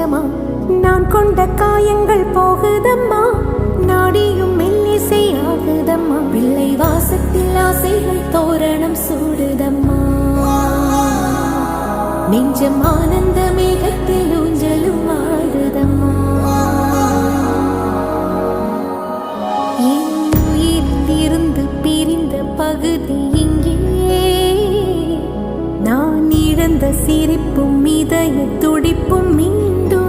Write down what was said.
கொஞ்சமா நான் கொண்ட காயங்கள் போகுதம்மா, நாடியும் மெல்லிசை ஆகுதம்மா, பிள்ளை வாசத்தில் ஆசைகள் தோரணம் சூடுதம்மா, நெஞ்சம் ஆனந்த மேகத்தில் ஊஞ்சலும் ஆடுதம்மா. என் உயிரிலிருந்து பிரிந்த பகுதி இங்கே, நான் இழந்த சிரிப்பும் இதய துடிப்பும் மீண்டும்